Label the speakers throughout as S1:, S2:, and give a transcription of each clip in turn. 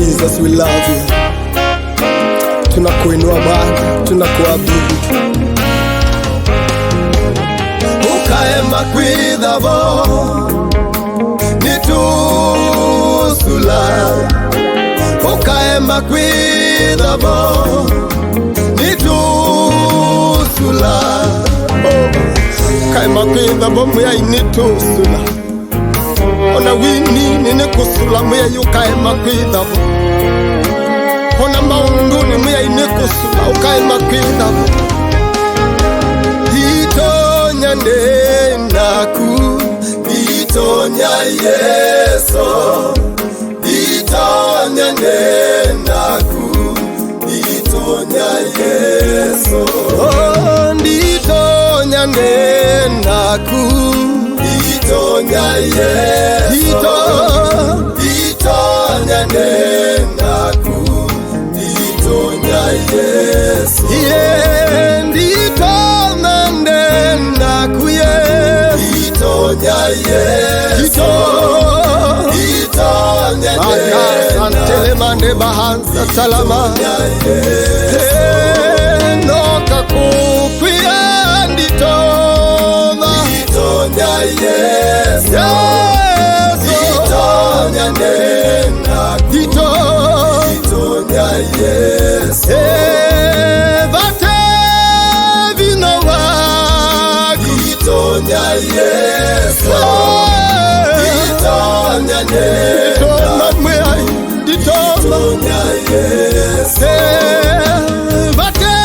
S1: Jesus, we love you. Tunakuinua Bwana, tunakuabudu. Ukaema kwithavo nitusula, ukaema kwithavo nitusula, ukaema kwithavo muya nitusula. Ona wini nini kusula muya yukaema kwithavo. Ona maundu ni muya inikusula ukaema kwithavo. Itonya nenaku, itonya Yeso, itonya nenaku, itonya Yeso. Oh, itonya nenaku, itonya Yeso, itonya nenaku, itonya Yeso. Yeah, itonya nenaku, yeah, itonya Yeso, itonya nenaku, antele mande bahansa salama, noka kupia nditona, itonya Yeso, itonya nenaku, itonya Yeso. Vate vino wagi, itonya Yeso, itonya nenaku, itonya Yeso. Vate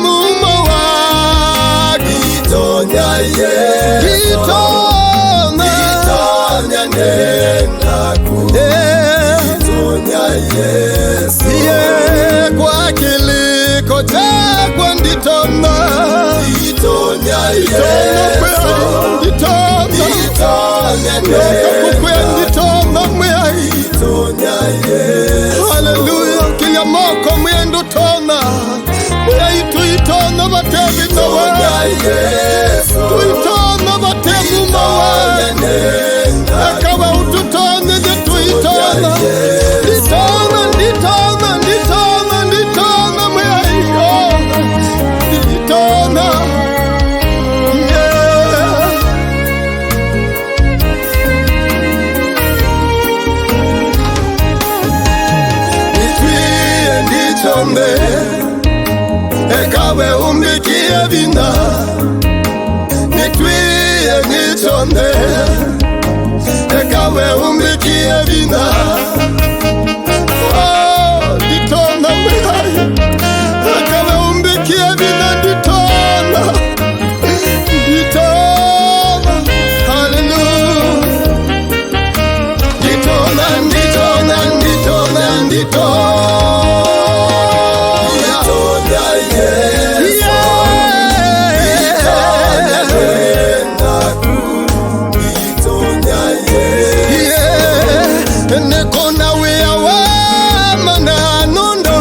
S1: mumo wagi, itonya Yeso, itonya nenaku, itonya Yeso. Yeah, kwa kiliko chakwa nditona, itonya Yeso, itonya nditona mwai, itonya Yeso. Hallelujah, kinya moko mwendo tona, mwai tuitona vatevi nawa, tuitona vatevu mawa, akawa ututone je tuitona, nditona, nditona, nditona, nditona mwai, nditona, yeah. Nitwie ndichonde, ekawe umbikie vina. Nitwie ndichonde, ekawe umbikie vina. Oh, nditona mwai, ekawe umbikie vina, nditona, nditona, hallelujah. Nditona, nditona, nditona, nditona, itonya Yeso, itonya nenaku, itonya Yeso. Yeah, nekona wea wama na nundo,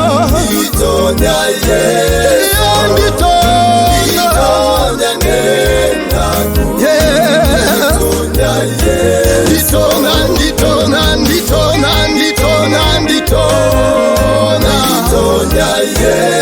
S1: itonya Yeso, itonya nenaku, itonya Yeso. Nditona, nditona, nditona, nditona, nditona, itonya Yeso.